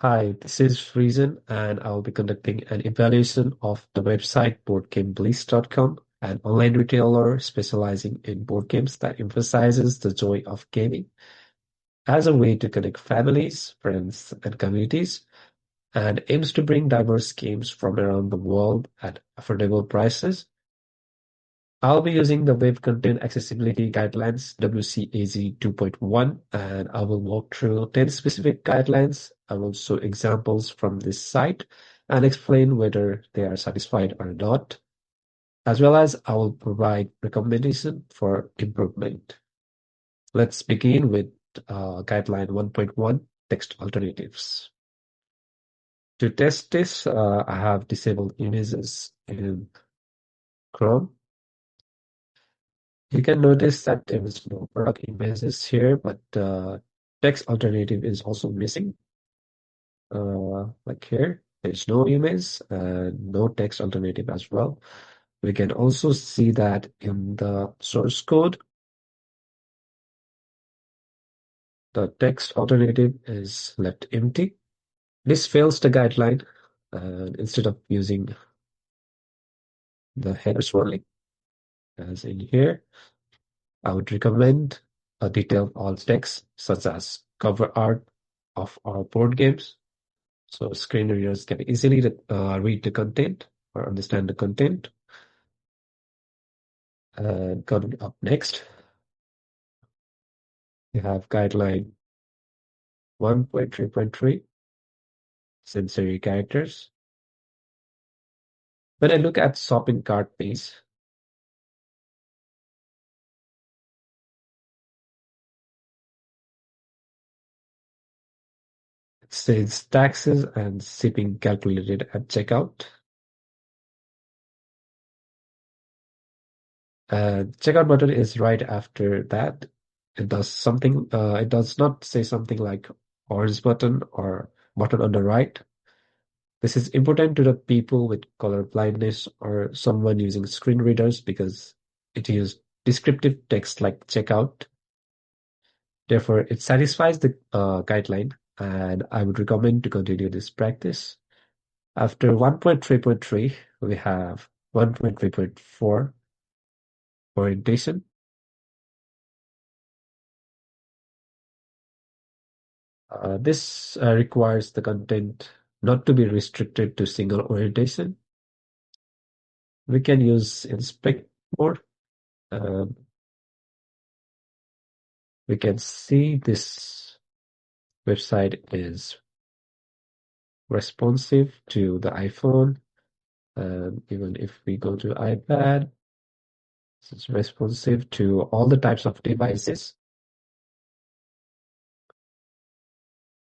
Hi, this is Reason, and I will be conducting an evaluation of the website BoardGameBliss.com, an online retailer specializing in board games that emphasizes the joy of gaming as a way to connect families, friends, and communities, and aims to bring diverse games from around the world at affordable prices. I'll be using the Web Content Accessibility Guidelines WCAG 2.1, and I will walk through 10 specific guidelines. I will show examples from this site and explain whether they are satisfied or not, as well as I will provide recommendation for improvement. Let's begin with Guideline 1.1, Text Alternatives. To test this, I have disabled images in Chrome. You can notice that there is no product images here, but text alternative is also missing. Like here, there's no image and no text alternative as well. We can also see that in the source code, the text alternative is left empty. This fails the guideline, and instead of using the header swirling as in here, I would recommend a detailed alt text such as cover art of our board games. So screen readers can easily read the content or understand the content. Coming up next, we have guideline 1.3.3, sensory characters. When I look at shopping cart page, it says taxes and shipping calculated at checkout. Checkout button is right after that. It does something, it does not say something like orange button or button on the right. This is important to the people with color blindness or someone using screen readers because it uses descriptive text like checkout. Therefore, it satisfies the guideline, and I would recommend to continue this practice. After 1.3.3, we have 1.3.4, orientation. This requires the content not to be restricted to single orientation. We can use inspect more. Um, we can see this website is responsive to the iPhone, and even if we go to iPad, it's responsive to all the types of devices.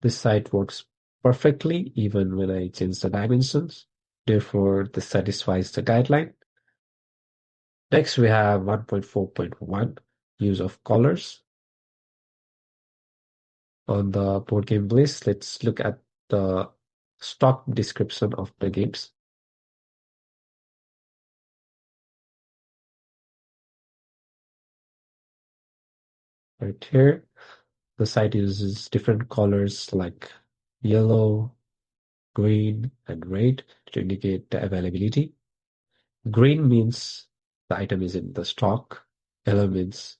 This site works perfectly even when I change the dimensions. Therefore, this satisfies the guideline. Next, we have 1.4.1, use of colors. On the board game list, let's look at the stock description of the games. Right here, the site uses different colors like yellow, green, and red to indicate the availability. Green means the item is in the stock, yellow means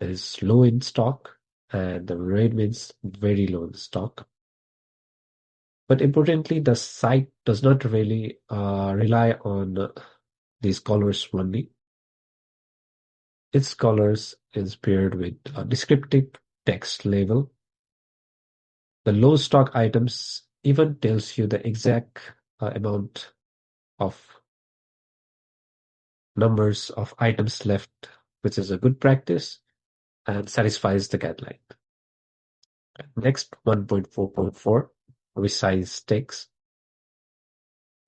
it is low in stock, and the red means very low in stock. But importantly, the site does not really rely on these colors only. Its colors is paired with a descriptive text label. The low stock items even tells you the exact amount of numbers of items left, which is a good practice and satisfies the guideline. Next, 1.4.4, resize text.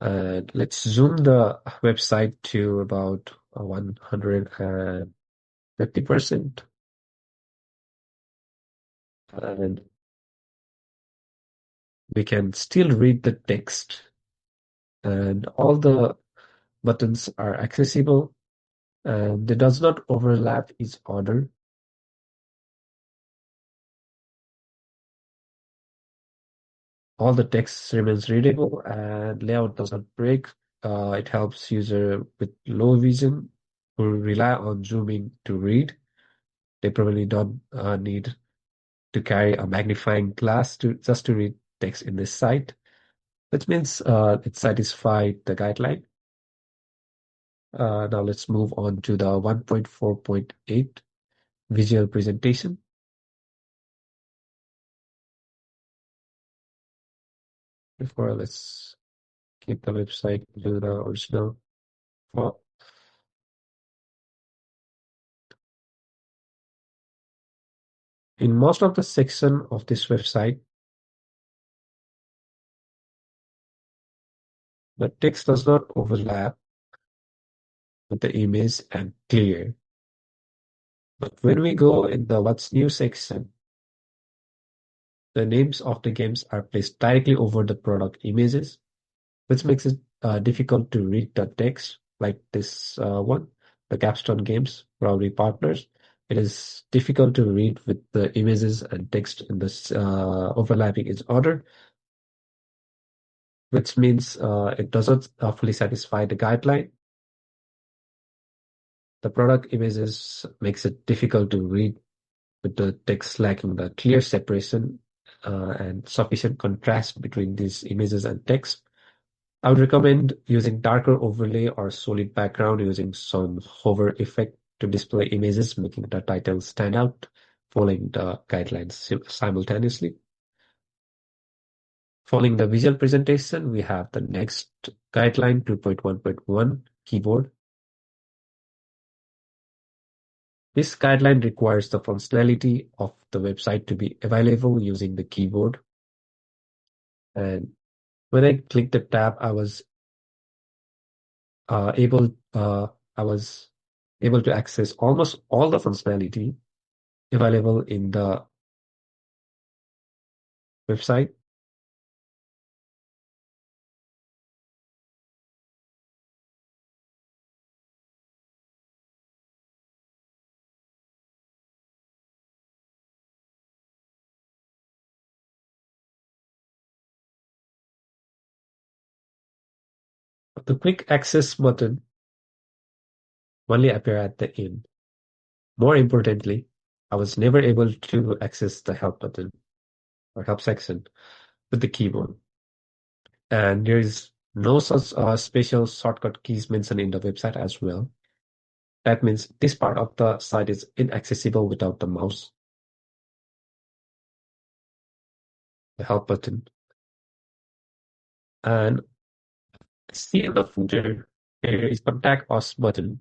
And let's zoom the website to about 150%. And we can still read the text, and all the buttons are accessible, and they does not overlap each other. all the text remains readable and layout doesn't break. It helps user with low vision who rely on zooming to read. They probably don't need to carry a magnifying glass to just to read text in this site, which means it satisfied the guideline. Now let's move on to the 1.4.8 visual presentation. Before let's keep the website to the original font. In most of the section of this website, the text does not overlap with the image and clear. But when we go in the What's New section, the names of the games are placed directly over the product images, which makes it difficult to read the text, like this one, the Capstone Games Rowdy Partners. It is difficult to read with the images and text in this overlapping each other, which means it doesn't fully satisfy the guideline. The product images makes it difficult to read with the text lacking the clear separation and sufficient contrast between these images and text. I would recommend using darker overlay or solid background using some hover effect to display images, making the title stand out, following the guidelines simultaneously. Following the visual presentation, we have the next guideline 2.1.1 keyboard. This guideline requires the functionality of the website to be available using the keyboard. And when I clicked the tab, I was able to access almost all the functionality available in the website. The quick access button only appear at the end. More importantly, I was never able to access the help button or help section with the keyboard. And there is no such special shortcut keys mentioned in the website as well. That means this part of the site is inaccessible without the mouse. The help button. And see in the footer, there is contact us button,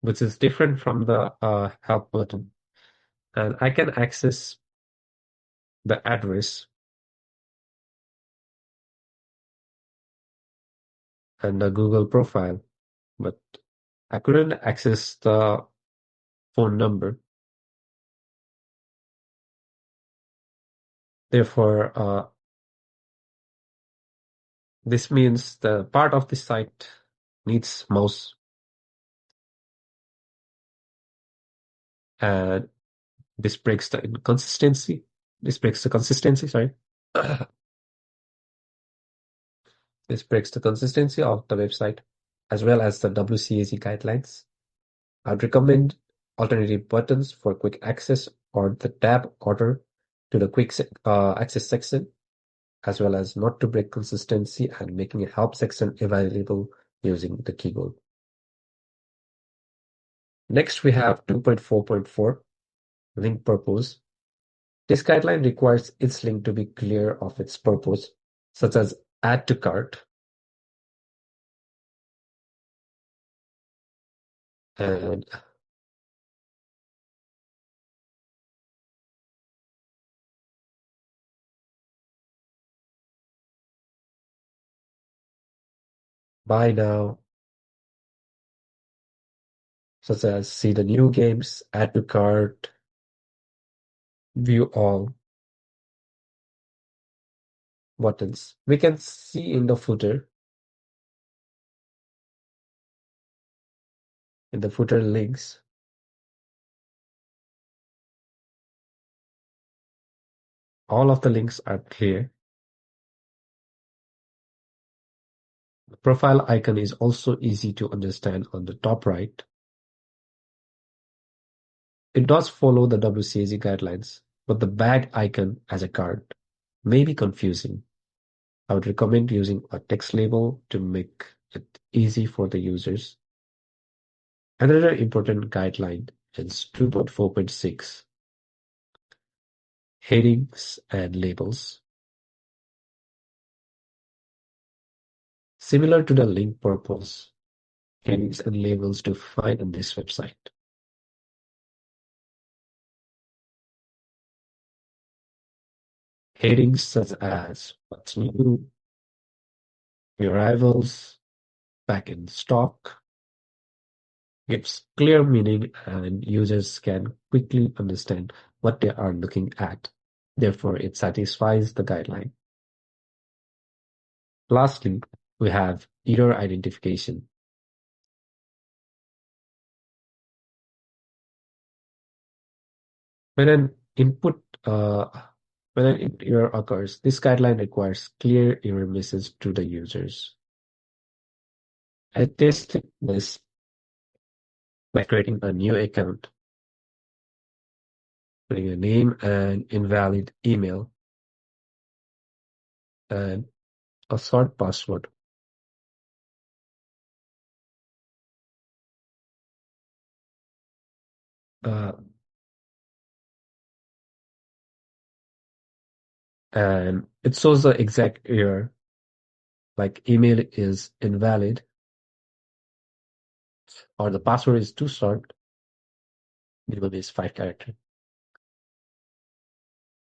which is different from the help button. And I can access the address and the Google profile, but I couldn't access the phone number. Therefore, this means the part of the site needs mouse, and this breaks the inconsistency. This breaks the consistency, sorry. This breaks the consistency of the website as well as the WCAG guidelines. I'd recommend alternative buttons for quick access or the tab order to the quick access section, as well as not to break consistency and making a help section available using the keyboard. Next, we have 2.4.4, link purpose. This guideline requires its link to be clear of its purpose, such as add to cart and buy now, such as see the new games, add to cart, view all buttons. We can see in the footer, links, All of the links are clear. The profile icon is also easy to understand on the top right. It does follow the WCAG guidelines, but the bag icon as a card may be confusing. I would recommend using a text label to make it easy for the users. Another important guideline is 2.4.6, headings and labels. Similar to the link purpose, headings and labels to find on this website. Headings such as what's new, new arrivals, back in stock, gives clear meaning and users can quickly understand what they are looking at. Therefore, it satisfies the guideline. Lastly, we have error identification. When an input when an input error occurs, this guideline requires clear error message to the users. I tested this by creating a new account, putting a name and invalid email, and a short password. Uh, and it shows the exact error, like email is invalid, or the password is too short, minimum is 5 characters.